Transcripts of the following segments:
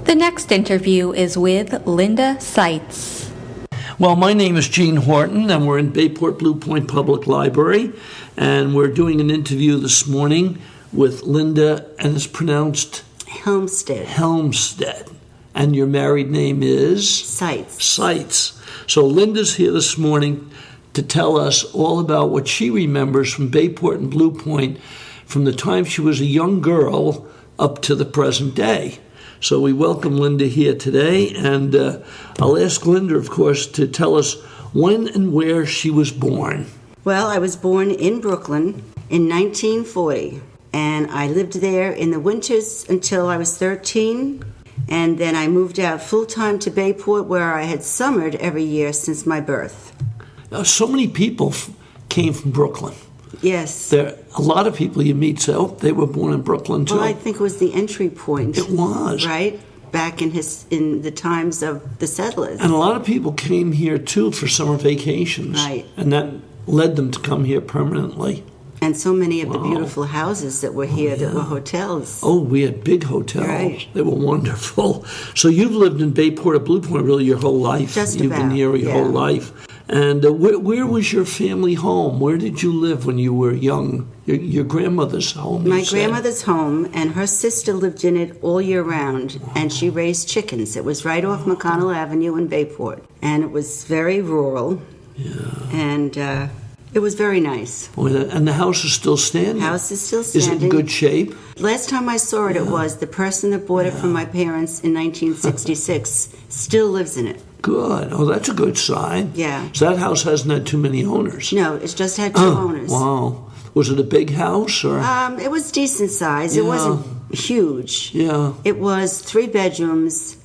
The next interview is with Linda Seitz. Well, my name is Gene Horton, and we're in Bayport-Blue Point Public Library, and we're doing an interview this morning with Linda, and it's pronounced Helmstead. And your married name is? Seitz. So Linda's here this morning to tell us all about what she remembers from Bayport and Blue Point from the time she was a young girl up to the present day. So we welcome Linda here today, and I'll ask Linda, of course, to tell us when and where she was born. Well, I was born in Brooklyn in 1940, and I lived there in the winters until I was 13, and then I moved out full-time to Bayport, where I had summered every year since my birth. So many people came from Brooklyn. Yes. A lot of people you meet say, oh, they were born in Brooklyn, too. Well, I think it was the entry point. It was. Right? Back in the times of the settlers. And a lot of people came here, too, for summer vacations. Right. And that led them to come here permanently. And so many of the beautiful houses that were here that were hotels. Oh, we had big hotels. Right. They were wonderful. So you've lived in Bayport or Blue Point really your whole life. Just You've been here your whole life. And where was your family home? Where did you live when you were young? Your grandmother's home? My grandmother's home, and her sister lived in it all year round, and she raised chickens. It was right off McConnell Avenue in Bayport, and it was very rural. Yeah. And it was very nice. And the house is still standing? The house is still standing. Is it in good shape? Last time I saw it, it was the person that bought it from my parents in 1966 still lives in it. Good. Oh, that's a good sign. Yeah. So that house hasn't had too many owners? No, it's just had two owners. Wow. Was it a big house? Or? It was decent size. Yeah. It wasn't huge. Yeah. It was 3 bedrooms,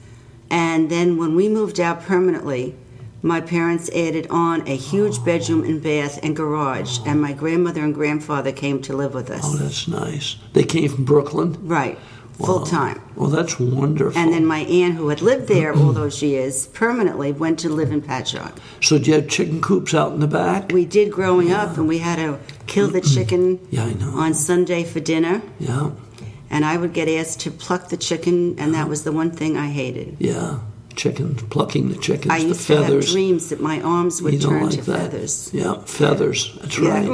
and then when we moved out permanently, my parents added on a huge bedroom and bath and garage, and my grandmother and grandfather came to live with us. Oh, that's nice. They came from Brooklyn? Right. Full time. Well, that's wonderful. And then my aunt, who had lived there all those years, permanently went to live in Patchogue. So did you have chicken coops out in the back? We did growing up, and we had to kill the chicken on Sunday for dinner. Yeah. And I would get asked to pluck the chicken, and that was the one thing I hated. Yeah. Plucking the chickens, I used the feathers. to have dreams that my arms would turn like to that. feathers. Yeah, feathers. That's right.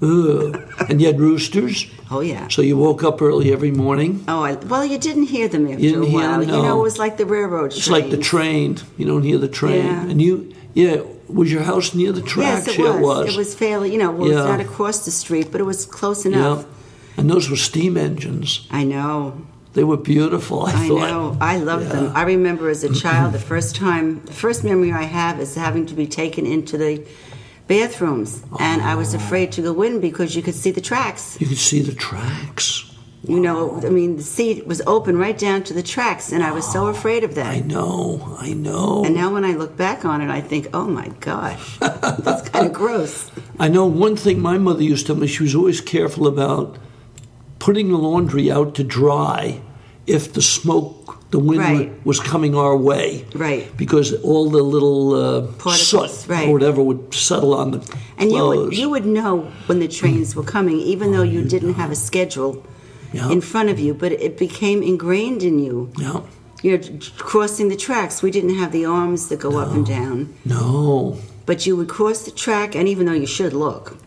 Yeah. And you had roosters? Oh, yeah. So you woke up early every morning? Oh, well, you didn't hear them after you didn't a while. Hear them? No. You know, it was like the railroad train. It's like the train. You don't hear the train. Yeah. And was your house near the tracks? Yes, it was. It was fairly, it's not across the street, but it was close enough. Yeah. And those were steam engines. I know. They were beautiful, I thought. I know. I loved them. I remember as a child, the first memory I have is having to be taken into the bathrooms. And I was afraid to go in because you could see the tracks. You could see the tracks. Wow. The seat was open right down to the tracks, and I was so afraid of that. I know. And now when I look back on it, I think, oh my gosh, that's kind of gross. I know one thing my mother used to tell me, she was always careful about putting the laundry out to dry if the wind was coming our way. Right. Because all the little soot or whatever would settle on the clothes. And you would know when the trains were coming, even though you didn't have a schedule in front of you, but it became ingrained in you. Yeah. Crossing the tracks, we didn't have the arms that go up and down. No. But you would cross the track, and even though you should look.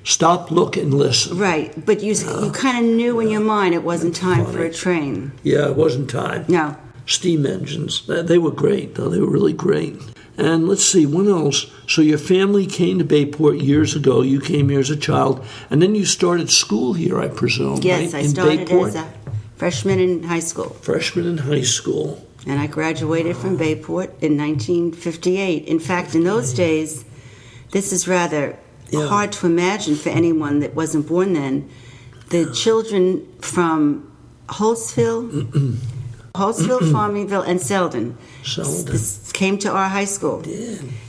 Stop, look, and listen. Right, but you kind of knew in your mind it wasn't time for a train. Yeah, it wasn't time. No. Steam engines, they were great, though. They were really great. And let's see, what else? So your family came to Bayport years ago. You came here as a child, and then you started school here, I presume, yes, right? I started as a freshman in high school. Freshman in high school. And I graduated from Bayport in 1958. In fact, in those days, this is rather hard to imagine for anyone that wasn't born then. The children from Holtzville, Farmingville, and Selden came to our high school.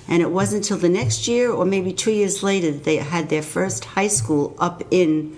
And it wasn't until the next year or maybe 2 years later that they had their first high school up in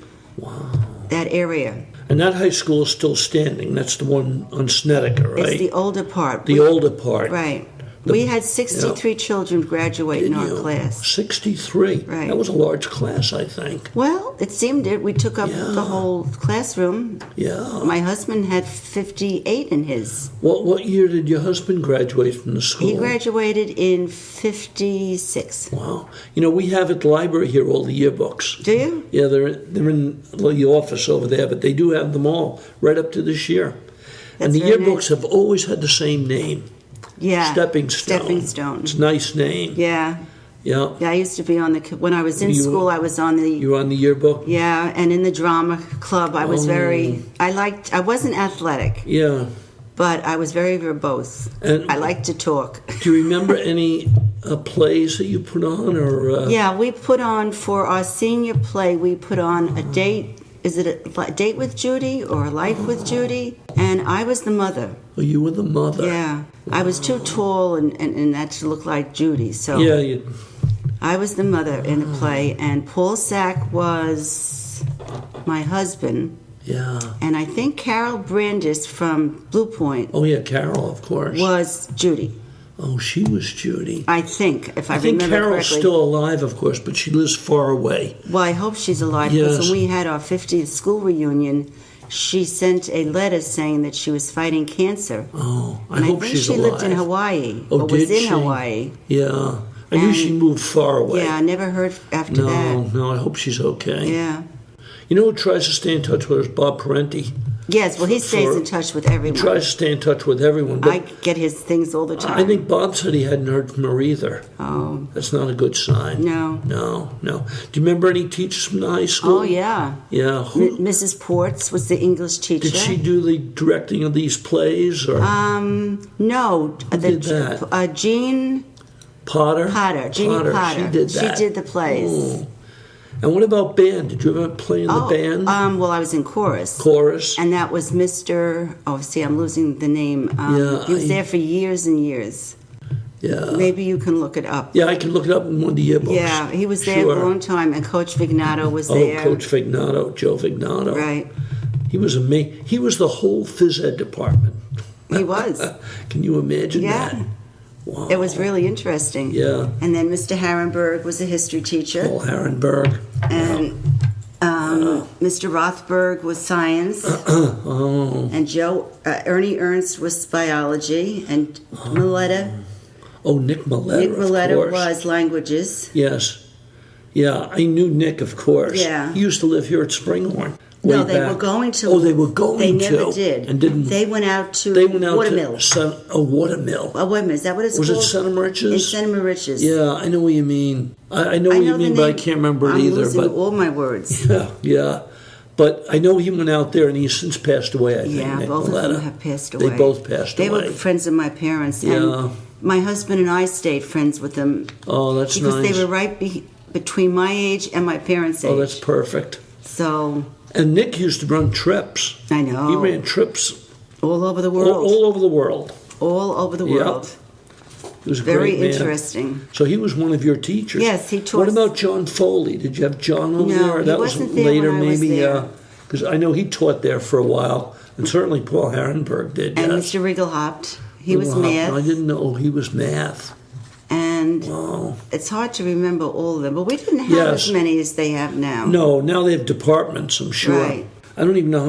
that area. And that high school is still standing. That's the one on Snedeker, right? It's the older part. The older part. Right. We had 63 children graduate in our class. 63? Right. That was a large class, I think. Well, it seemed it. We took up the whole classroom. Yeah. My husband had 58 in his. What year did your husband graduate from the school? He graduated in 56. Wow. You know, we have at the library here all the yearbooks. Do you? Yeah, they're in the office over there, but they do have them all right up to this year. That's and the very yearbooks nice. have always had the same name. Yeah. Stepping Stone. Stepping Stone. It's a nice name. Yeah. Yeah. Yeah, I used to be on when I was in school, I was on the... You were on the yearbook? Yeah, and in the drama club, I was I wasn't athletic. Yeah. But I was very verbose. And I liked to talk. Do you remember any plays that you put on? Or Yeah, we put on, for our senior play, we put on A Date... Is it a Date with Judy or A Life with Judy? And I was the mother. Oh, you were the mother. Yeah. I was too tall and that to look like Judy. So Yeah. I was the mother in the play. And Paul Sack was my husband. Yeah. And I think Carol Brandis from Blue Point Oh, yeah, Carol, of course. was Judy. Oh, she was Judy. I think, if I think remember Carol's correctly. still alive, of course, but she lives far away. Well, I hope she's alive, because Yes. when we had our 50th school reunion, she sent a letter saying that she was fighting cancer. Oh, I And hope I think she's she alive. lived in Hawaii, Oh, or was did in she? Hawaii. Yeah. I knew And- she moved far away. Yeah, I never heard after that. No, I hope she's okay. Yeah. You know who tries to stay in touch with us? Bob Parenti. Yes, well, he stays in touch with He everyone. tries to stay in touch with everyone. But I get his things all the time. I think Bob said he hadn't heard from her either. Oh. That's not a good sign. No. No. Do you remember any teachers from the high school? Oh, yeah. Yeah. Who, Mrs. Ports was the English teacher. did she do the directing of these plays? Or No. Who did that? Jean Potter? Jeannie Potter. She did that. She did the plays. Oh. And what about band? Did you ever play in the band? Well, I was in chorus. Chorus? And that was Mr. Oh, see, I'm losing the name. He was there for years and years. Yeah. Maybe you can look it up. Yeah, I can look it up in one of the yearbooks. Yeah, he was there Sure. a long time, and Coach Vignato was there. Oh, Coach Vignato, Joe Vignato. Right. He was amazing. He was the whole phys ed department. He was. Can you imagine Yeah. that? Wow. It was really interesting. Yeah. And then Mr. Harrenberg was a history teacher. Paul Harrenberg. And Mr. Rothberg was science. Oh. And Ernie Ernst was biology. And Milletta. Oh, Nick Milletta. Nick of Milletta course. was languages. Yes. Yeah, I knew Nick, of course. Yeah. He used to live here at Springhorn. No, way they back. were going to. Oh, they were going They to. never did. And didn't. They went out to Watermill. A watermill. Oh, wait a minute. Is that what it's Was called? it Santa Mauritius? In Santa Mauritius. Yeah, I know what you mean. I know what you the mean, but I name. can't remember it I'm either. losing But all my words. yeah. But I know he went out there, and he's since passed away, I think. Yeah, Nick both Milletta. of them have passed away. They both passed They away. were friends of my parents. Yeah. And my husband and I stayed friends with them. Oh, that's because nice. they were right between my age and my parents' age. Oh, that's perfect. So, And Nick used to run trips. I know. He ran trips all over the world. all over the world. All over the world. He was a Very great man. interesting. So he was one of your teachers. Yes, he taught What us- about John Foley? Did you have John over No, there? he That wasn't was there later, when I was maybe. there. Because I know he taught there for a while, and certainly Paul Harrenberg did. And yes. Mr. Rigelhaupt, he was Wow, math. I didn't know he was math. And Wow. it's hard to remember all of them, but we didn't have Yes. as many as they have now. No, now they have departments, I'm sure. Right. I don't even know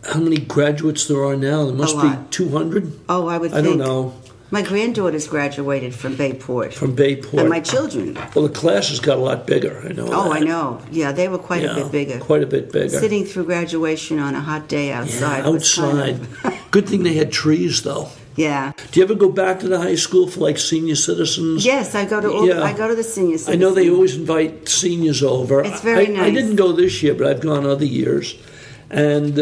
how many graduates there are now. There must A be lot. 200. Oh, I would I think. don't know. My granddaughters graduated from Bayport. From Bayport. And my children. Well, the classes got a lot bigger. I know. Oh, that. I know. Yeah, they were quite Yeah, a bit bigger. Quite a bit bigger. Sitting through graduation on a hot day outside. Yeah, was kind outside. of- Good thing they had trees, though. Yeah. Do you ever go back to the high school for like senior citizens? Yes, I go to Yeah. I go to the senior center. I know they always invite seniors over. It's very I nice. didn't go this year, but I've gone other years. And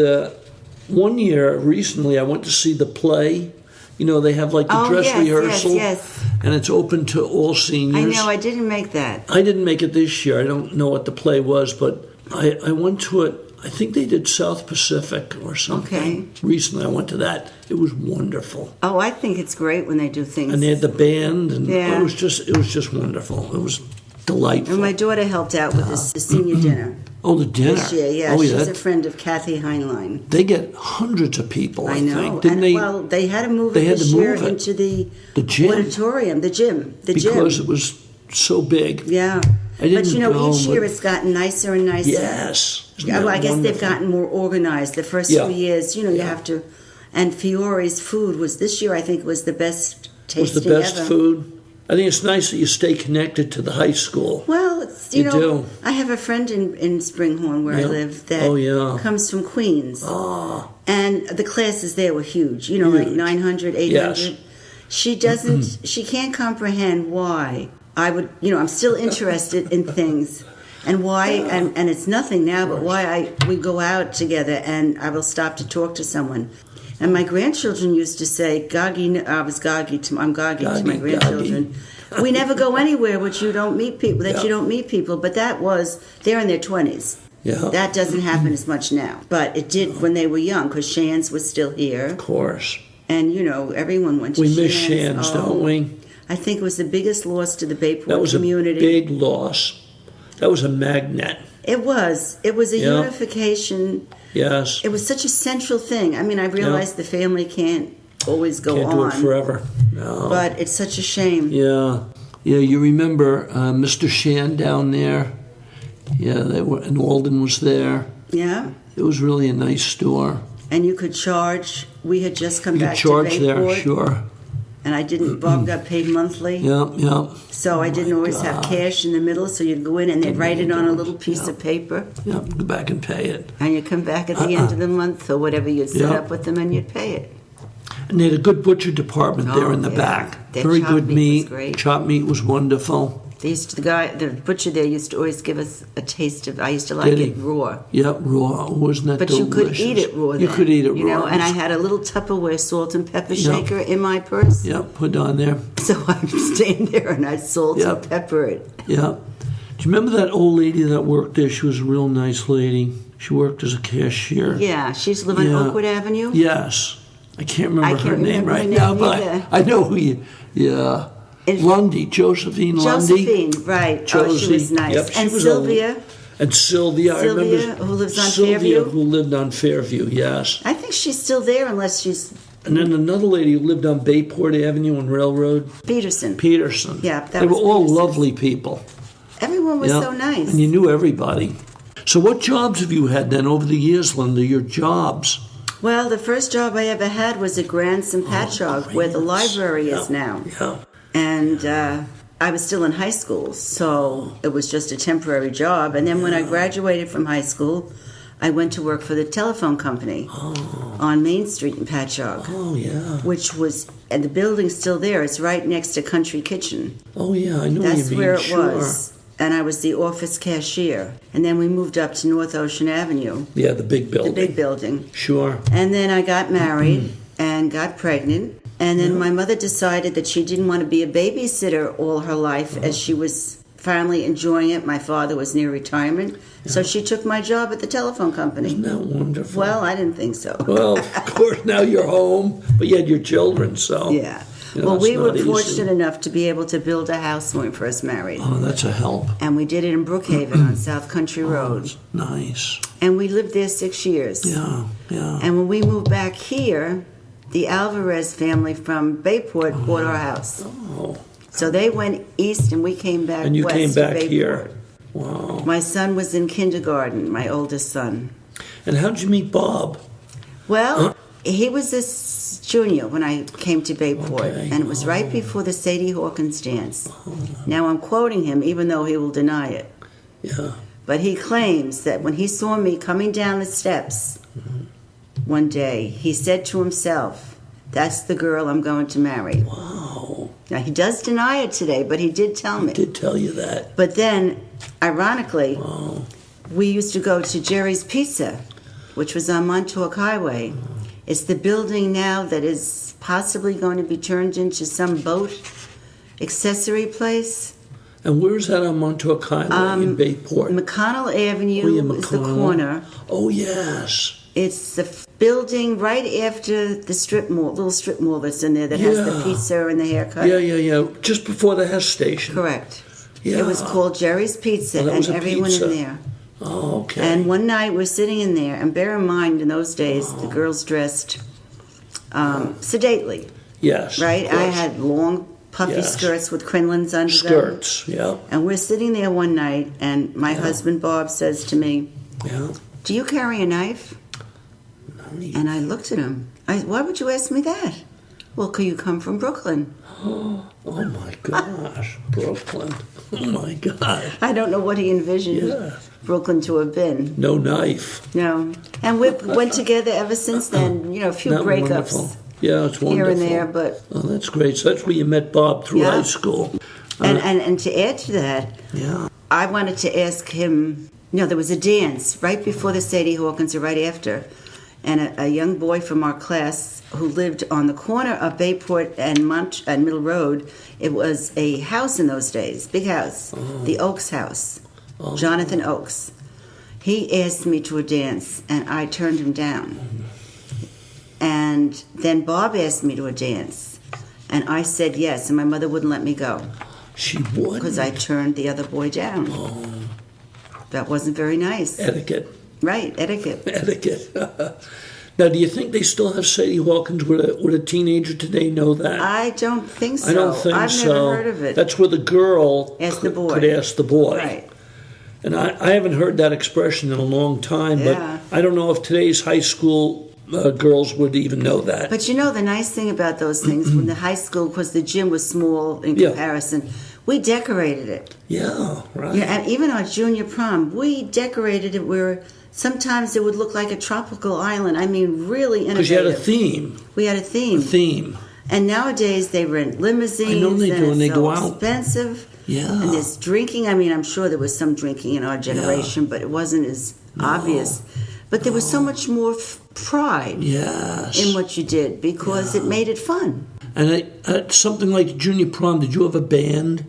one year, recently, I went to see the play. You know, they have like the Oh, dress yes, rehearsal. yes. And it's open to all seniors. I know, I didn't make that. I didn't make it this year. I don't know what the play was, but I went to it. I think they did South Pacific or something. Okay. Recently, I went to that. It was wonderful. Oh, I think it's great when they do things. And they had the band, and Yeah. it was just wonderful. It was delightful. And my daughter helped out with the senior dinner. Oh, the dinner. this year. Yeah, oh, she's yeah. a friend of Kathy Heinlein. They get hundreds of people, I know. think. Didn't and, they? Well, they had to move They it had this to year move it. into the gym. auditorium, the gym. Because it was so big. Yeah. I didn't But you know, go, each year but- it's gotten nicer and nicer. Yes. Isn't Well, that I guess they've wonderful? gotten more organized. The first Yeah. few years, you know, you Yeah. have to. And Fiore's food was this year. I think was the best Was tasting the best ever. food. I think it's nice that you stay connected to the high school. Well, it's, you You know, do. I have a friend in Springhorn where Yeah. I live that Oh, yeah. comes from Queens. Ah, And the classes there were huge, you know, like Huge. 900, 800. Yes. She doesn't, she can't comprehend why I would, you know, I'm still interested in things. And why, and it's nothing now, but why we go out together and I will stop to talk to someone. And my grandchildren used to say, Goggy, I'm Goggy to my Goggy, grandchildren. We never go anywhere which you don't meet people, Yeah. you don't meet people. But that was, they're in their 20s. yeah. That doesn't happen as much now. But it did when they were young, because Shan's was still here. Of course. And, you know, everyone went to We Shan's. miss Shan's, don't we? I think it was the biggest loss to the Bayport That was community. a big loss. That was a magnet. It was. It was a Yeah. unification. Yes. It was such a central thing. I mean, I realize the family can't always go Can't on. do it forever. No. But it's such a shame. Yeah. Yeah, you remember Mr. Shan down there? Yeah, they were, and Alden was there. Yeah. It was really a nice store. And you could charge. We had just come You back could charge to there, Bayport. sure. And I didn't, Bob got paid monthly. Yeah, yeah. So I didn't always have cash in the middle, so you'd go in and they'd write it on a little piece of paper. Yeah, go back and pay it. And you'd come back at the end of the month or whatever, you'd set Yeah. up with them and you'd pay it. And they had a good butcher department there Oh, in the yeah. back. Their Very chopped good meat meat. was great. Chopped meat was wonderful. They used to, the butcher there used to always give us a taste of, I used to like Did he? it raw. Yep, raw. Wasn't that But delicious? you could eat it raw then. You could eat it raw. You know, and I had a little Tupperware salt and pepper Yeah. shaker in my purse. Yep, put on there. So I'd stand there and I'd salt Yeah. and pepper it. Yep. Do you remember that old lady that worked there? She was a real nice lady. She worked as a cashier. Yeah, she used to live on Yeah. Oakwood Avenue. Yes. I can't remember I her can't name remember right her now, name but either. I know who you. Yeah. And- Lundy, Josephine Lundy. Josephine, right. Oh, she was Josie. nice. Yep, she And was Sylvia. And Sylvia, I remember. Sylvia, who lives on Sylvia, Fairview. who lived on Fairview, yes. I think she's still there unless she's And then another lady who lived on Bayport Avenue and Railroad, Peterson. Peterson. Yeah, that They were was all Peterson. lovely people. Everyone was Yeah. so nice. And you knew everybody. So what jobs have you had then over the years, Linda? Your jobs? Well, the first job I ever had was at Grants and Patchogue, where the library is now. Yeah. And I was still in high school, so it was just a temporary job. And then when I graduated from high school, I went to work for the telephone company on Main Street in Patchogue, Oh, yeah. which was, and the building's still there. It's right next to Country Kitchen. Oh, yeah, I know That's what you mean. where it Sure. was. And I was the office cashier. And then we moved up to North Ocean Avenue, Yeah, the big the building. big building. Sure. And then I got married and got pregnant. And then my mother decided that she didn't want to be a babysitter all her life as she was finally enjoying it. My father was near retirement. So she took my job at the telephone company. Isn't that wonderful? Well, I didn't think so. Well, of course, now you're home, but you had your children, so. Yeah. You know, Well, it's we were not easy. fortunate enough to be able to build a house when we first married. Oh, that's a help. And we did it in Brookhaven on South Country Road. Nice. And we lived there 6 years. Yeah, yeah. And when we moved back here, the Alvarez family from Bayport bought our house. Oh, So they went east and we came back and you west came to back Bayport. here. Wow. My son was in kindergarten, my oldest son. And how'd you meet Bob? Well, he was a junior when I came to Bayport, Okay. and it was right before the Sadie Hawkins dance. Now I'm quoting him, even though he will deny it. Yeah. But he claims that when he saw me coming down the steps one day, he said to himself, "That's the girl I'm going to marry." Wow. Now he does deny it today, but he did tell me. I did tell you that. But then, ironically, Wow. we used to go to Jerry's Pizza, which was on Montauk Highway. It's the building now that is possibly going to be turned into some boat accessory place. And where's that on Montauk Highway in Bayport? McConnell Avenue Oh, yeah, is the McConnell. corner. Oh, yes. It's the building right after the strip mall, little strip mall that's in there that has the Yeah. pizza and the haircut. Yeah. Just before the Hess station. Correct. Yeah. It was called Jerry's Pizza, Oh, that and was a everyone pizza. in there. Oh, okay. And one night we're sitting in there, and bear in mind, in those days, the girls dressed sedately, Yes. right? of I course. had long, puffy Yes. skirts with crinolines under them. Skirts, yeah. And we're sitting there one night, and my husband, Bob, says to me, Yeah. "Do you carry a knife?" And I looked at him. Why would you ask me that? Well, could you come from Brooklyn? Oh my gosh, Brooklyn. Oh my gosh. I don't know what he envisioned Yeah. Brooklyn to have been. No knife. No. And we've went together ever since then. You know, a few Not breakups wonderful. Yeah, it's wonderful. here and there, but... Oh, that's great. So that's where you met Bob through Yeah. high school. And to add to that, Yeah. I wanted to ask him, there was a dance right before the Sadie Hawkins or right after. And a young boy from our class who lived on the corner of Bayport and Middle Road, it was a house in those days, big house, the Oaks house, Jonathan Oaks. He asked me to a dance, and I turned him down. And then Bob asked me to a dance, and I said yes, and my mother wouldn't let me go. She would. Because I turned the other boy down. That wasn't very nice. Etiquette. Right, etiquette. Etiquette. Now, do you think they still have Sadie Hawkins? Would a teenager today know that? I don't think so. I don't think I've so. never heard of it. That's where the girl Ask the boy. could ask the boy. Right. And I haven't heard that expression in a long time, Yeah. but I don't know if today's high school girls would even know that. But the nice thing about those things, when the high school, because the gym was small in Yeah. comparison, we decorated it. Yeah, right. Yeah, and even our junior prom, we decorated it where sometimes it would look like a tropical island. I mean, really innovative. Because you had a theme. We had a theme. A theme. And nowadays they rent limousines. I know they do, and they it's go so out. expensive. Yeah. And there's drinking. I mean, I'm sure there was some drinking in our generation, but it wasn't as obvious. But there was so much more pride Yes. in what you did because it made it fun. And something like junior prom, did you have a band?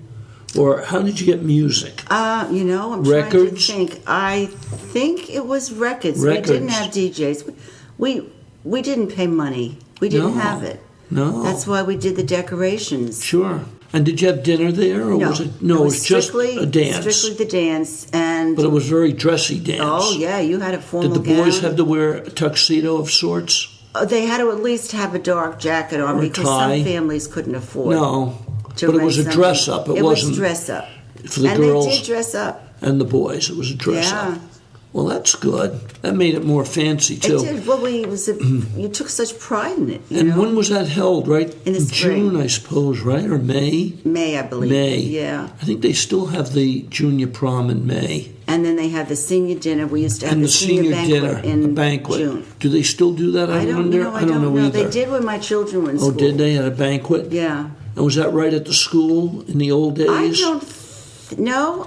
Or how did you get music? I'm Records? trying to think. I think it was records. Records. We didn't have DJs. We didn't pay money. We didn't No. have it. No. That's why we did the decorations. Sure. And did you have dinner there? Or was it? No, it was just a dance. Strictly the dance. And But it was very dressy dance. oh, yeah, you had a formal Did the boys gown. have to wear a tuxedo of sorts? They had to at least have a dark jacket on Or a because tie? some families couldn't afford No. to But it rent was a something. dress up. It wasn't was dress up. for the and girls they did dress up. and the boys. It was a dress Yeah. up. Well, that's good. That made it more fancy, too. It did. Well, you took such pride in it. And when was that held, right? In the spring. June, I suppose, right? Or May? May, I believe. May. Yeah. I think they still have the junior prom in May. And then they have the senior dinner. We used to have And the the senior banquet dinner, in a banquet. June. Do they still do that? I don't wonder. know. I don't know either. They did when my children were in Oh, school. did they at a banquet? Yeah. And was that right at the school in the old days? I don't. No,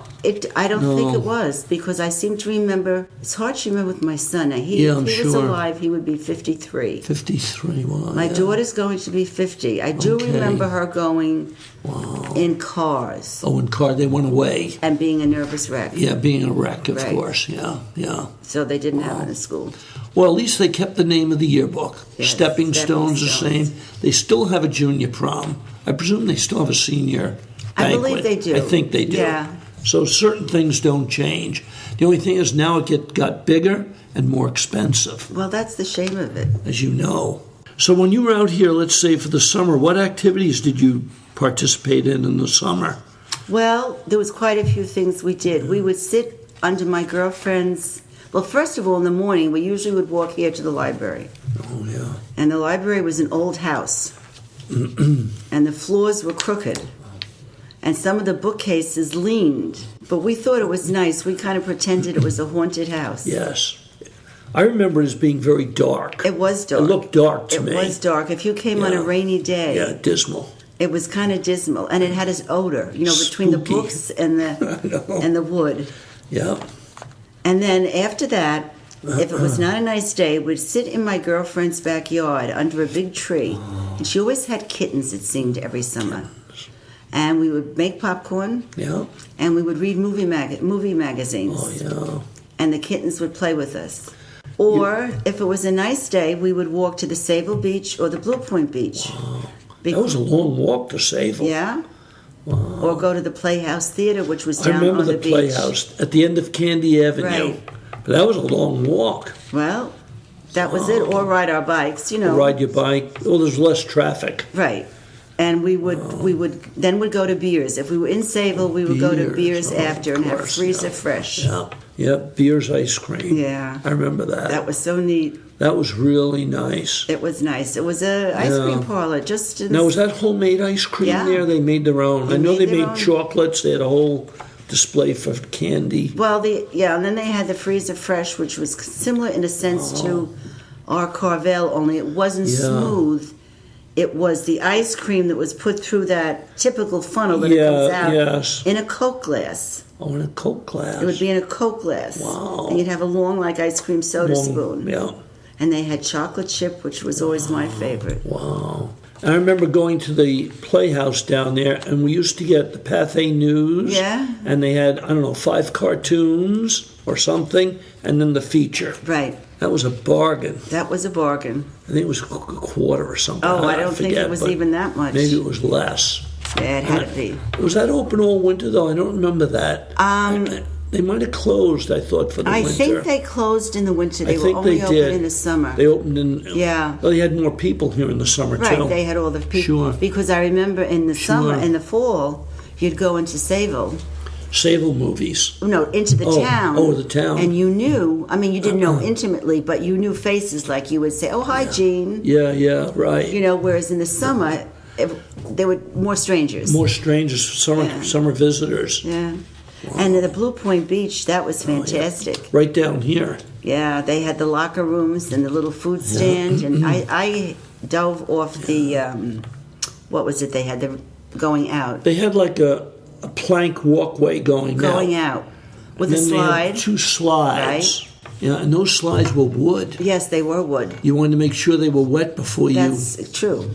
I don't think No. it was because I seem to remember. It's hard to remember with my son. Now, Yeah, I'm if he was sure. alive, he would be 53. 53. Wow. My yeah. daughter's going to be 50. I do Okay. remember her going Wow. in cars Oh, in car they went away. and being a nervous wreck. Yeah, being a wreck, of Right. course. Yeah, yeah. So they didn't have it in school. Well, at least they kept the name of the yearbook. Yes, Stepping Stepping Stones the Stones. same. They still have a junior prom. I presume they still have a senior I banquet. believe they do. I think they do. Yeah. So certain things don't change. The only thing is now it got bigger and more expensive, Well, that's the shame of it. as you know. So when you were out here, let's say for the summer, what activities did you participate in the summer? Well, there was quite a few things we did. We would sit under my girlfriend's. Well, first of all, in the morning, we usually would walk here to the library. Oh, yeah. And the library was an old house. And the floors were crooked. And some of the bookcases leaned. But we thought it was nice. We kind of pretended it was a haunted house. Yes. I remember it as being very dark. It was dark. It looked dark to me. It was dark. If you came on a Yeah. rainy day, Yeah, dismal. it was kind of dismal. And it had its odor, between the Spooky. books and the wood. Yeah. And then after that, if it was not a nice day, we'd sit in my girlfriend's backyard under a big tree. And she always had kittens, it seemed, every summer. And we would make popcorn, Yeah. and we would read movie magazines. Oh, yeah. And the kittens would play with us. Or, if it was a nice day, we would walk to the Sable Beach or the Blue Point Beach. That was a long walk to Sable. Yeah? or go to the Playhouse Theater, which was I down remember on the the beach. Playhouse at the end of Candy Avenue. Right. But that was a long walk. Well, that was it. Or ride our bikes, you know. Ride your bike. Well, there's less traffic. Right. And we would then would go to Beers. If we were in Sayville, we would go to Beers after and have freezer fresh. Yeah, Beers ice cream. Yeah. I remember that. That was so neat. That was really nice. It was nice. It was a ice cream parlor. Just in Now, was that homemade ice cream there? They made their own. I know they made chocolates. They had a whole display for candy. Well, and then they had the freezer fresh, which was similar in a sense to our Carvel, only it wasn't smooth. It was the ice cream that was put through that typical funnel that it comes out in a Coke glass. Oh, in a Coke glass. It would be in a Coke glass. Wow. And you'd have a long, like, ice cream soda spoon. Yeah. And they had chocolate chip, which was always my favorite. Wow. I remember going to the Playhouse down there, and we used to get the Pathé News. Yeah. And they had, 5 cartoons or something, and then the feature. Right. That was a bargain. That was a bargain. I think it was a quarter or something. Oh, I don't think it was even that much. Maybe it was less. Yeah, it had to be. Was that open all winter, though? I don't remember that. They might have closed, I thought, for the winter. I think they closed in the winter. They were only open in the summer. They opened in... Yeah. Well, they had more people here in the summer, too. Right, they had all the people. Sure. Because I remember in the summer, in the fall, you'd go into Sayville. Sayville movies. No, into the town. Oh, the town. And you knew, you didn't know intimately, but you knew faces, like you would say, oh, hi, Jean. Yeah, right. Whereas in the summer, there were more strangers. More strangers, summer visitors. Yeah. Wow. And the Blue Point Beach, that was fantastic. Right down here. Yeah, they had the locker rooms and the little food stand, and I dove off the, what was it they had, the going out. They had like a plank walkway going out. With a slide. They had 2 slides. Right. Yeah, and those slides were wood. Yes, they were wood. You wanted to make sure they were wet before That's true.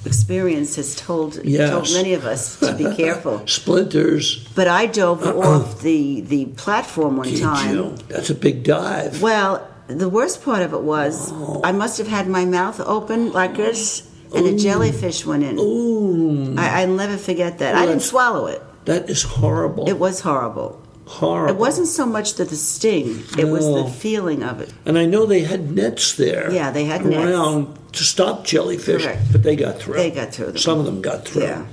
Experience has told many of us to be careful. Splinters. But I dove off the platform one time. You? That's a big dive. Well, the worst part of it was I must have had my mouth open like this, and a jellyfish went in. Ooh. I'll never forget that. I didn't swallow it. That is horrible. It was horrible. Horrible. It wasn't so much the sting; it was the feeling of it. And I know they had nets there. Yeah, they had nets around to stop jellyfish. Correct. But they got through. They got through them. Some of them got through. Yeah.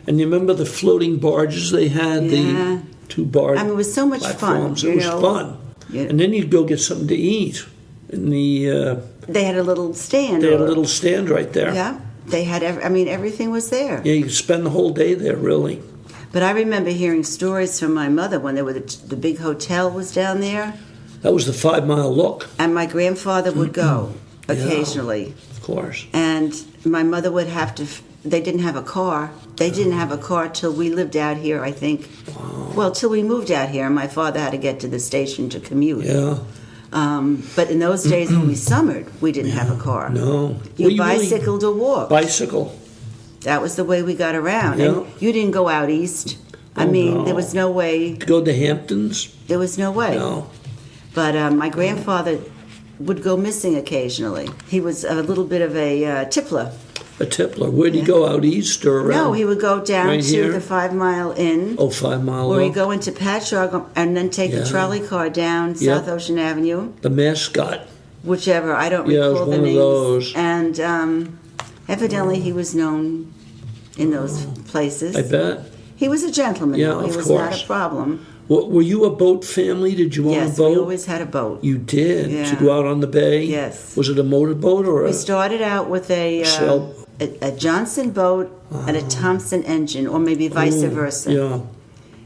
And you remember the floating barges they had? Yeah. The 2 barges. It was so much fun. It was fun. Yeah. And then you'd go get something to eat. In the. They had a little stand. They had a little stand right there. Yeah. They had. Everything was there. Yeah, you could spend the whole day there, really. But I remember hearing stories from my mother when the big hotel was down there. That was the 5 Mile Look. And my grandfather would go occasionally. Of course. And my mother would have to. They didn't have a car. They didn't have a car till we lived out here, I think. Wow. Well, till we moved out here, and my father had to get to the station to commute. Yeah. But in those days when we summered, we didn't have a car. No. You bicycled or walked. Bicycle. That was the way we got around. Yeah. And you didn't go out east. There was no way. To go to Hamptons? There was no way. No. But my grandfather would go missing occasionally. He was a little bit of a tippler. A tippler. Where'd he go, out east or around? No, he would go down right to here? the 5 Mile Inn. Oh, 5 Mile Where Look. he'd go into Patchogue and then take the trolley car down South Ocean Avenue. The Mascot. Whichever. I don't Yeah, it recall was the one names. of those. And evidently he was known in those places. I bet. He was a gentleman, Yeah, though. He of was course. not a problem. Were you a boat family? Did you own a Yes, boat? we always had a boat. You did? Yeah. Did you go out on the bay? Yes. Was it a motorboat or We a started out with a Johnson boat and a Thompson engine, or maybe vice versa. Yeah.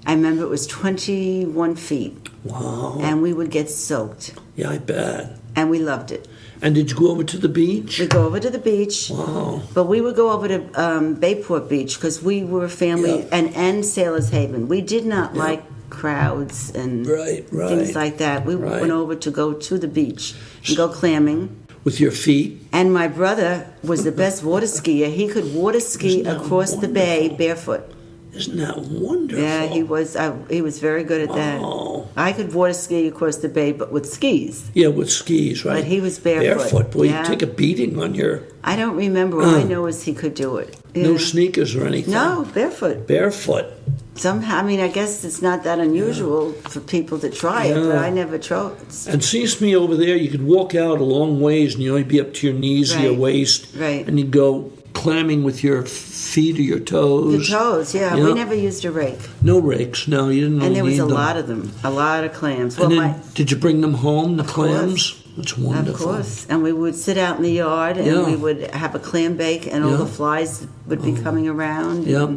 I remember it was 21 feet. Wow. And we would get soaked. Yeah, I bet. And we loved it. And did you go over to the beach? We'd go over to the beach. Wow. But we would go over to Bayport Beach because we were a family, and Sailor's Haven. We did not like crowds and things like that. We went over to go to the beach and go clamming. With your feet? And my brother was the best water skier. He could water ski across the bay barefoot. Isn't that wonderful? Yeah, he was very good at that. Oh. I could water ski across the bay, but with skis. Yeah, with skis, right? But he was barefoot. Boy, yeah. you take a beating on your... I don't remember. All I know is he could do it. Yeah. No sneakers or anything? No, barefoot. Barefoot. Somehow, I mean, I guess it's not that unusual for people to try it, but I never tried. And seems to me over there, you could walk out a long ways and you'd only be up to your knees or your waist. Right. And you'd go clamming with your feet or your toes. Your toes, yeah. You know? We never used a rake. No rakes, no. You didn't really And there was need a them. lot of them, a lot of clams. And then, did you bring them home, the clams? That's Of wonderful. course. And we would sit out in the yard and we would have a clam bake and all the flies would be coming around. Yeah.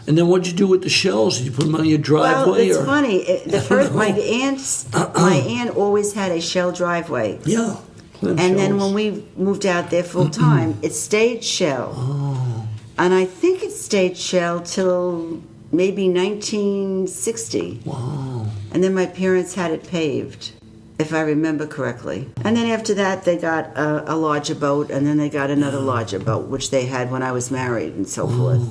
And then what'd you do with the shells? Did you put them on your driveway? Well, it's or? funny. My aunt always had a shell driveway. Yeah. Clam And then shells. when we moved out there full time, it stayed shell. Oh. And I think it stayed shell till maybe 1960. Wow. And then my parents had it paved, if I remember correctly. And then after that, they got a larger boat, and then they got another larger boat, which they had when I was married and so forth.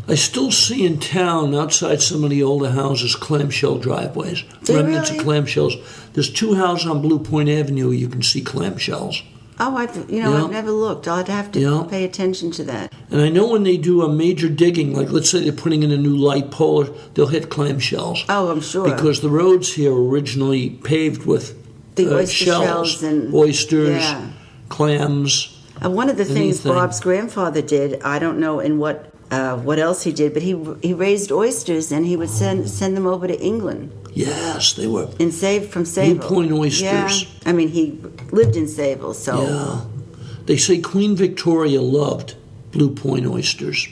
I still see in town, outside some of the older houses, clamshell driveways. Do you Remnants really? of clamshells. There's 2 houses on Blue Point Avenue you can see clamshells. Oh, I've never looked. I'd have to pay attention to that. And I know when they do a major digging, like let's say they're putting in a new light pole, they'll hit clamshells. Oh, I'm sure. Because the roads here were originally paved with The oyster shells and oysters, clams. One of the things anything. Bob's grandfather did, I don't know in what else he did, but he raised oysters and he would send them over to England. Yes, they were. From Sayville. Blue Point oysters. Yeah. I mean, he lived in Sayville, so. Yeah. They say Queen Victoria loved Blue Point oysters.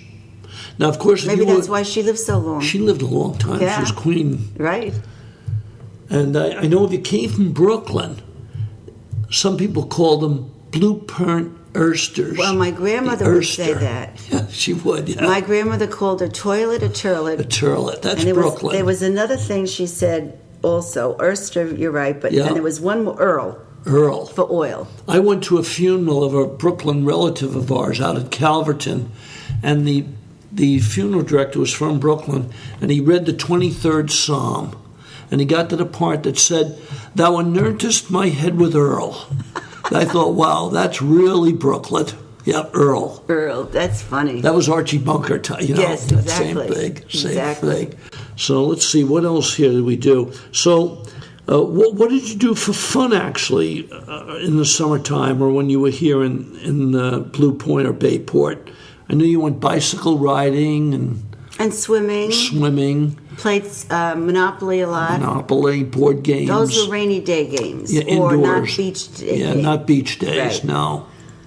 Now, of course, Maybe that's why she lived so long. She lived a long time. Yeah. She was queen. Right. And I know if you came from Brooklyn, some people call them Blue Point oysters. Well, my grandmother would say that. Yeah, she would, yeah. My grandmother called her toilet a turlet. A turlet. That's and Brooklyn. There was another thing she said also. Oyster, you're right, but and there was one more, Earl. For oil. I went to a funeral of a Brooklyn relative of ours out at Calverton, and the funeral director was from Brooklyn, and he read the 23rd Psalm, and he got to the part that said, "Thou anointest my head with Earl." I thought, wow, that's really Brooklyn. Yeah, Earl. Earl, that's funny. That was Archie Bunker, Yes, exactly. Same thing. So let's see, what else here did we do? So what did you do for fun, actually, in the summertime or when you were here in Blue Point or Bayport? I know you went bicycle riding and swimming. Played Monopoly a lot. Monopoly, board games. Those were rainy day games. Yeah, indoors. Or not beach days. Yeah, not beach days, right.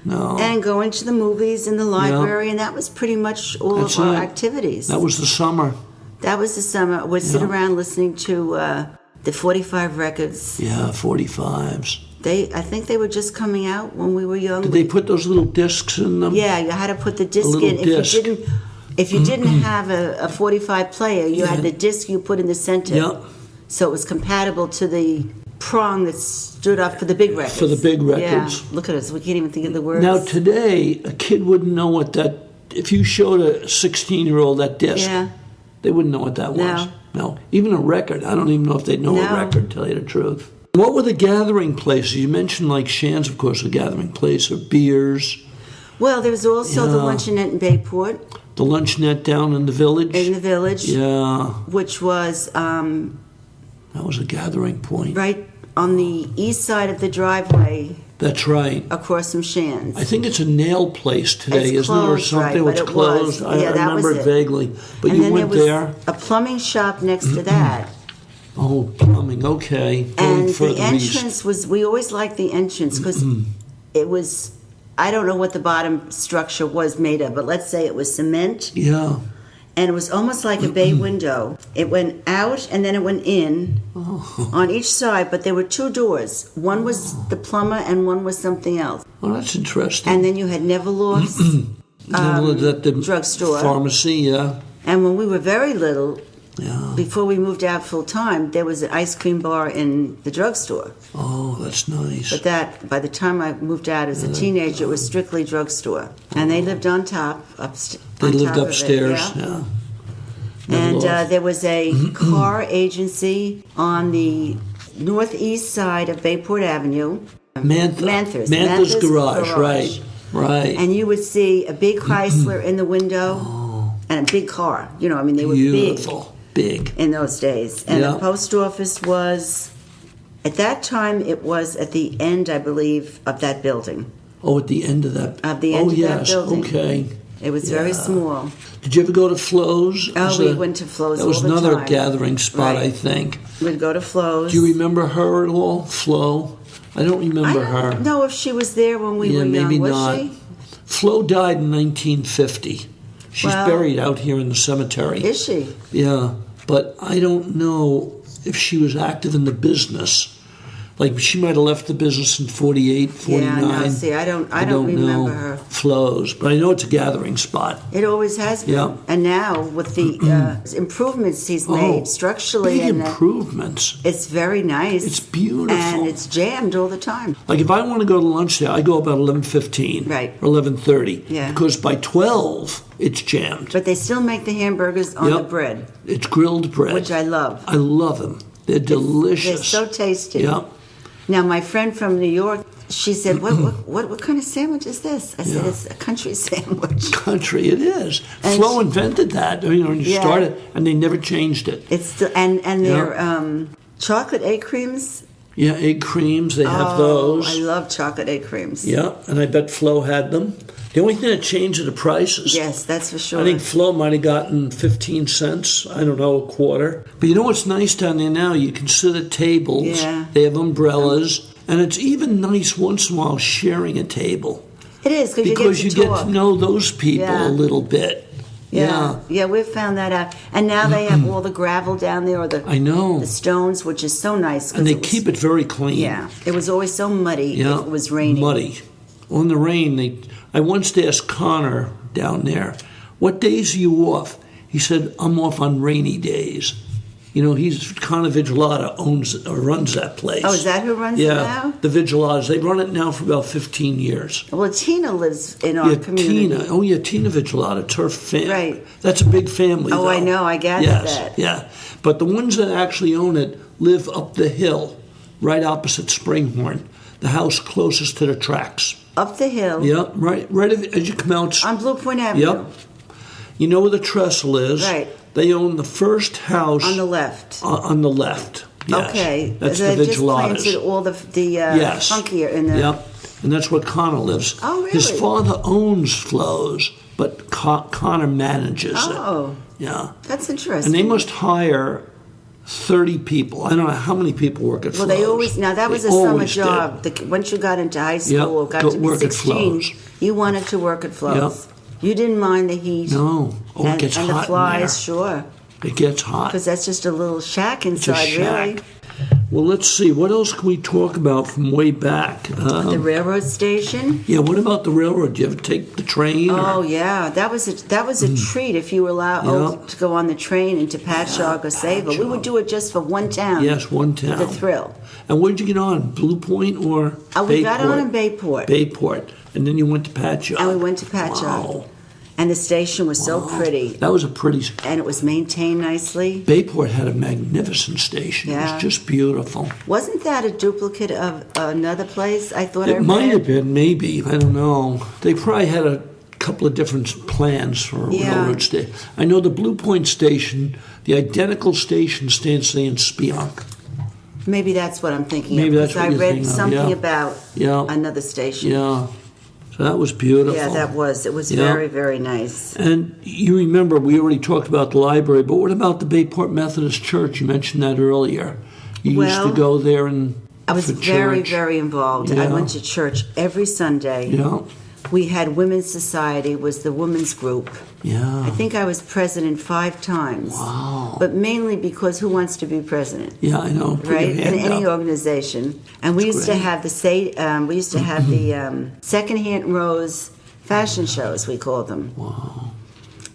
No. And going to the movies in the library, and that was pretty much all of our activities. That was the summer. We'd sit around listening to the 45 records. Yeah, 45s. I think they were just coming out when we were young. Did they put those little discs in them? Yeah, you had to put the disc in. Disc. If you didn't have a 45 player, you had the disc you put in the center. Yeah. So it was compatible to the prong that stood up for the big records. For the big records. Yeah. Look at us. We can't even think of the words. Now, today, a kid wouldn't know what that... If you showed a 16-year-old that disc, they wouldn't know what that was. No. Even a record. I don't even know if they'd know a record, to tell you the truth. What were the gathering places? You mentioned, like, Shands, of course, a gathering place, or beers. Well, there was also the luncheonette in Bayport. The luncheonette down in the village? In the village. Yeah. Which was... that was a gathering point. Right on the east side of the driveway. That's right. Across from Shands. I think it's a nail place today, it's isn't it, or closed, something? right, it's but it closed. Was. I remember it vaguely. But and you then went there. A plumbing shop next to that. Oh, plumbing, okay. And the entrance we always liked the entrance because it was, I don't know what the bottom structure was made of, but let's say it was cement. Yeah. And it was almost like a bay window. It went out and then it went in on each side, but there were 2 doors. One was the plumber and one was something else. Oh, that's interesting. And then you had Neverloff's at the drugstore. Pharmacy, yeah. And when we were very little, before we moved out full time, there was an ice cream bar in the drugstore. Oh, that's nice. But that, by the time I moved out as a teenager, it was strictly drugstore. And they lived on top, They lived upstairs, yeah. And there was a car agency on the northeast side of Bayport Avenue. Mantha's Garage, right. And you would see a big Chrysler in the window and a big car. You know, I mean, they were big in those days. And the post office was, at that time, it was at the end, I believe, of that building. Oh, at the end of that. Of the end of that building. Okay. It was very small. Did you ever go to Flo's? Oh, we went to Flo's all the time. That was another gathering spot, I think. We'd go to Flo's. Do you remember her at all, Flo? I don't remember her. I don't know if she was there when we were young. Maybe was not. She? Flo died in 1950. She's buried out here in the cemetery. Is she? Yeah, but I don't know if she was active in the business. Like, she might have left the business in 48, 49. Yeah, no, see, I don't remember her. Flows, but I know it's a gathering spot. It always has been. Yeah. And now, with the improvements he's made structurally. Big improvements. It's very nice. It's beautiful. And it's jammed all the time. Like, if I want to go to lunch there, I go about 11:15. Right. Or 11:30. Yeah. Because by 12, it's jammed. But they still make the hamburgers on the bread. It's grilled bread. Which I love. I love them. They're delicious. They're so tasty. Yeah. Now, my friend from New York, she said, what kind of sandwich is this? I said, it's a country sandwich. Country, it is. Flo invented that, when you started, and they never changed it. It's still, and their chocolate egg creams. Yeah, egg creams, they have those. I love chocolate egg creams. Yeah, and I bet Flo had them. The only thing that changed are the prices. Yes, that's for sure. I think Flo might have gotten 15 cents, I don't know, a quarter. But you know what's nice down there now? You can sit at tables. Yeah. They have umbrellas. And it's even nice once in a while sharing a table. It is, because you get to know those people a little bit. Yeah, we've found that out. And now they have all the gravel down there, or the stones, which is so nice. And they keep it very clean. Yeah, it was always so muddy if it was raining. Muddy. On the rain, I once asked Connor down there, what days are you off? He said, I'm off on rainy days. He's Connor Vigilata runs that place. Oh, is that who runs it now? Yeah, the Vigilatas. They run it now for about 15 years. Well, Tina lives in our community. Tina Vigilata. It's her family. Right. That's a big family, though. I know. I gathered that. Yeah. But the ones that actually own it live up the hill, right opposite Springhorn, the house closest to the tracks. Up the hill? Yep, right as you come out. On Blue Point Avenue? Yep. You know where the trestle is? Right. They own the first house. On the left. On the left. Yes. Okay. That's the Vigilatas. They just planted all the funkier in the... Yep. And that's where Connor lives. Oh, really? His father owns Flo's, but Connor manages it. Oh. Yeah. That's interesting. And they must hire 30 people. I don't know how many people work at Flo's. Well, they always... Now, that was a summer job. Once you got into high school or got to be 16, you wanted to work at Flo's. Yep. You didn't mind the heat. No. Oh, it gets hot and the flies, in there. Sure. It gets hot. Because that's just a little shack inside, it's a shack. Really. Well, let's see. What else can we talk about from way back? The railroad station. Yeah. What about the railroad? Do you ever take the train? Oh, yeah. That was a treat if you were allowed to go on the train into Patchogue or Sable. We would do it just for one town. Yes, one town. For the thrill. And where did you get on? Blue Point or Bayport? We got on in Bayport. Bayport. And then you went to Patchogue. And we went to Patchogue. Wow. And the station was so pretty. That was a pretty... And it was maintained nicely. Bayport had a magnificent station. Yeah. It was just beautiful. Wasn't that a duplicate of another place? I thought it might have been, maybe. I don't know. They probably had a couple of different plans for a railroad station. I know the Blue Point station, the identical station stands today in Spionk. Maybe that's what I'm thinking of. Because I read something about another station. Yeah. So that was beautiful. Yeah, that was. It was very, very nice. And you remember, we already talked about the library, but what about the Bayport Methodist Church? You mentioned that earlier. You used to go there and I was very, very involved. Yeah. I went to church every Sunday. Yeah. We had Women's Society, was the women's group. Yeah. I think I was president 5 times. Wow. But mainly because who wants to be president? Yeah, I know. Right? In any organization. And we used to have the secondhand rose fashion shows, we called them. Wow.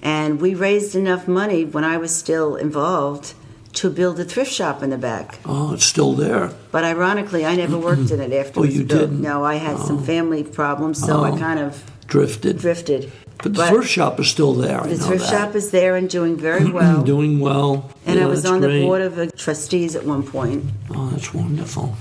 And we raised enough money when I was still involved to build a thrift shop in the back. Oh, it's still there. But ironically, I never worked in it after it was you built. didn't? No, I had some family problems, so I kind of drifted. But the thrift shop is still there. The thrift shop is there and doing very well. Doing well. And yeah, I was on great. the board of trustees at one point. Oh, that's wonderful.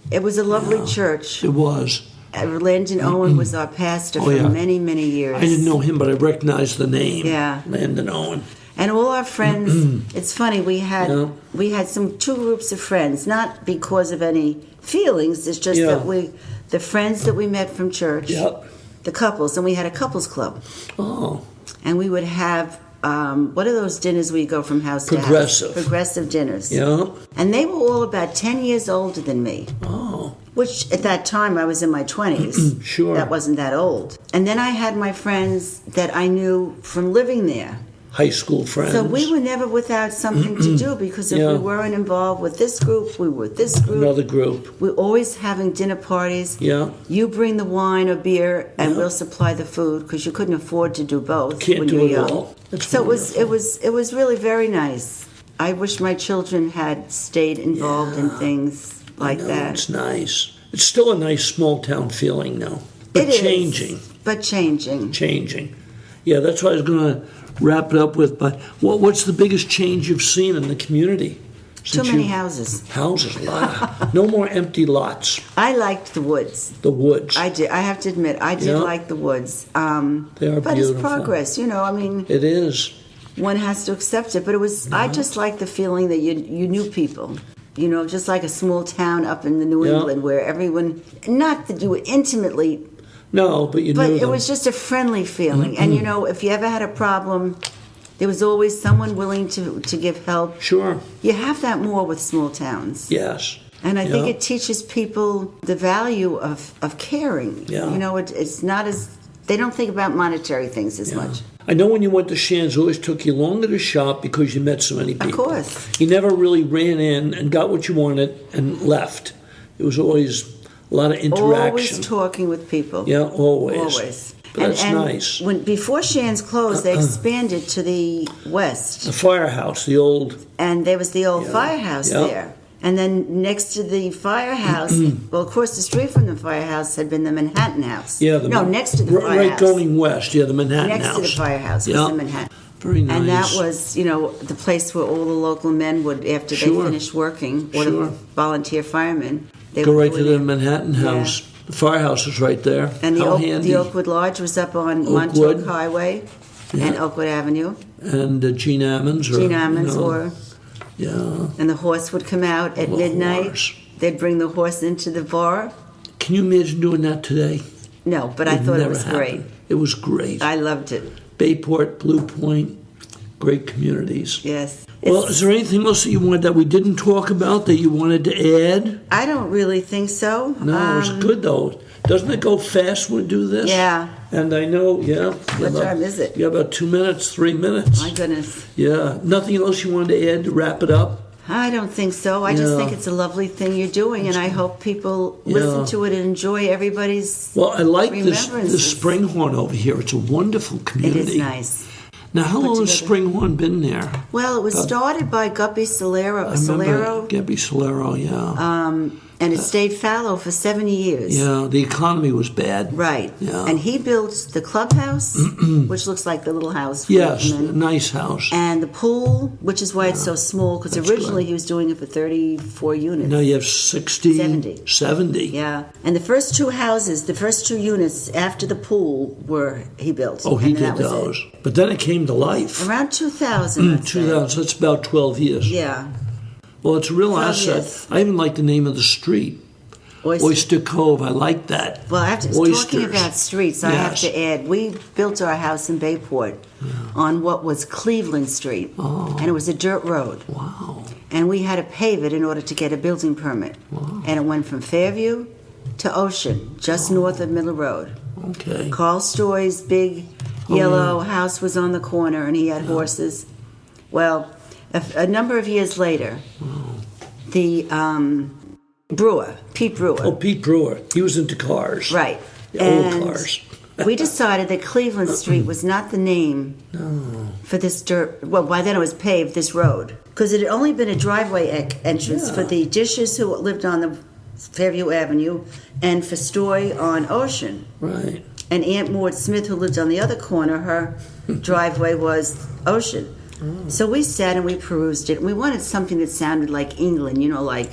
It was a lovely church. It was. Landon Owen was our pastor for many, many years. I didn't know him, but I recognized the name. Yeah. Landon Owen. And all our friends, it's funny, we had two groups of friends, not because of any feelings, it's just that the friends that we met from church, the couples, and we had a couples club. Oh. And we would have, what are those dinners where you go from house to house? Progressive dinners. Yeah. And they were all about 10 years older than me. Oh. Which at that time I was in my 20s. Sure. That wasn't that old. And then I had my friends that I knew from living there. High school friends. So we were never without something to do because if we weren't involved with this group, we were with this group. Another group. We're always having dinner parties. Yeah. You bring the wine or beer, and we'll supply the food because you couldn't afford to do both. Can't when do you were it young. all. That's so wonderful. it was really very nice. I wish my children had stayed involved in things like that. It's nice. It's still a nice small town feeling now, but It is, changing. But changing. Changing. Yeah, that's what I was going to wrap it up with. But what's the biggest change you've seen in the community? Too many houses. Houses, a lot. No more empty lots. I liked the woods. The woods. I did. I have to admit, I did like the woods. They are but beautiful. it's progress, I mean. It is. One has to accept it. But it was. I just like the feeling that you knew people. Just like a small town up in the New England where everyone, not that you were intimately. No, but you knew But them. it was just a friendly feeling. And, if you ever had a problem, there was always someone willing to give help. Sure. You have that more with small towns. Yes. And I think it teaches people the value of caring. Yeah. It's not as, they don't think about monetary things as much. I know when you went to Shands, it always took you longer to shop because you met so many people. Of course. You never really ran in and got what you wanted and left. It was always a lot of interaction. Always talking with people. Yeah, always. Always. But that's nice. Before Shands closed, they expanded to the west. The firehouse, the old... And there was the old firehouse there. And then next to the firehouse, well, across the street from the firehouse had been the Manhattan House. Yeah, next to the firehouse. Right going west, the Manhattan Next House. to the firehouse was the Manhattan. Very nice. And that was, the place where all the local men would, after they finished working, or the volunteer firemen, they go would right to the Manhattan House. The firehouse is right there. And How handy. the Oakwood Lodge was up on Montauk Highway and Oakwood Avenue. And Gene Ammons. And the horse would come out at midnight. Horse. They'd bring the horse into the bar. Can you imagine doing that today? No, but I thought it was great. It was great. I loved it. Bayport, Blue Point, great communities. Yes. Well, is there anything else that we didn't talk about that you wanted to add? I don't really think so. No, it was good though. Doesn't it go fast when we do this? Yeah. And I know, What time is it? You got about 2 minutes, 3 minutes. My goodness. Yeah. Nothing else you wanted to add to wrap it up? I don't think so. I just think it's a lovely thing you're doing, and I hope people listen to it and enjoy everybody's Well, I like this Springhorn over here. It's a wonderful community. It is nice. Now, how long has Springhorn been there? Well, it was started by Guppy Solero. Guppy Solero, and it stayed fallow for 70 years. Yeah, the economy was bad. Right. Yeah. And he built the clubhouse, which looks like the little house. Yes, a nice house. And the pool, which is why it's so small, because originally he was doing it for 34 units. Now you have 70. 70. Yeah. And the first two houses, the first two units after the pool he built. Oh, he did those. But then it came to life. Around 2000. 2000, so that's about 12 years. Yeah. Well, it's a real asset. I even like the name of the street. Oyster Cove. I like that. Well, talking about streets, I have to add, we built our house in Bayport on what was Cleveland Street. Oh. And it was a dirt road. Wow. And we had to pave it in order to get a building permit. Wow. And it went from Fairview to Ocean, just north of Middle Road. Okay. Carl Stoy's big yellow house was on the corner, and he had horses. Well, a number of years later, the Pete Brewer. Oh, Pete Brewer. He was into cars. Right. Old cars. We decided that Cleveland Street was not the name for this dirt. Well, by then it was paved, this road. Because it had only been a driveway entrance for the Dishes who lived on the Fairview Avenue and for Stoy on Ocean. Right. And Aunt Maud Smith, who lived on the other corner, her driveway was Ocean. So we sat and we perused it, and we wanted something that sounded like England, like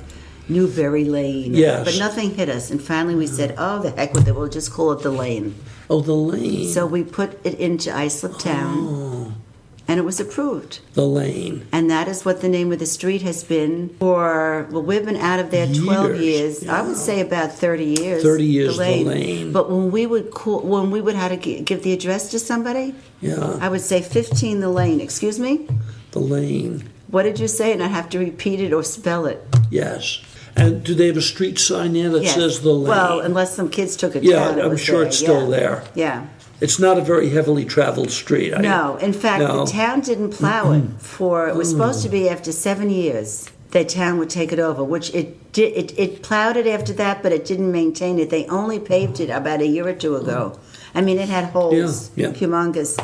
Newberry Lane. Yes. But nothing hit us. And finally we said, oh, the heck with it, we'll just call it the Lane. Oh, the Lane. So we put it into Islip Town, and it was approved. The Lane. And that is what the name of the street has been for, we've been out of there 12 years. Yeah. I would say about 30 years. 30 years, the Lane. But when we would have to give the address to somebody, I would say 15 the Lane. Excuse me? The Lane. What did you say? And I have to repeat it or spell it. Yes. And do they have a street sign there that says the Lane? Well, unless some kids took it down. down. I'm sure it's still there. Yeah. It's not a very heavily traveled street. No. In fact, the town didn't plow it it was supposed to be after 7 years. The town would take it over, which it did. It plowed it after that, but it didn't maintain it. They only paved it about a year or two ago. I mean, it had holes, humongous.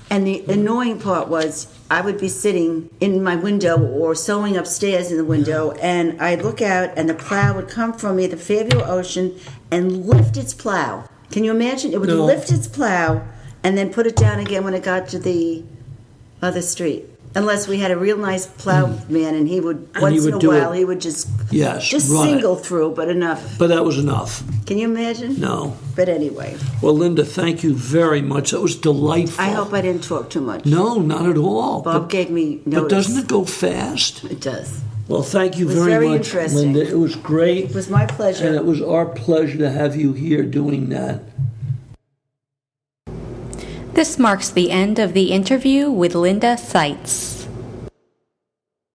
And the annoying part was I would be sitting in my window or sewing upstairs in the window, and I'd look out, and the plow would come from either Fairview or Ocean and lift its plow. Can you imagine? It would lift its plow and then put it down again when it got to the other street. Unless we had a real nice plowman, and he would, once in a while, he would just single through, but enough. But that was enough. Can you imagine? No. But anyway. Well, Linda, thank you very much. That was delightful. I hope I didn't talk too much. No, not at all. Bob gave me notice. But doesn't it go fast? It does. Well, thank you very much, interesting. Linda. It was great. It was my pleasure. And it was our pleasure to have you here doing that. This marks the end of the interview with Linda Seitz.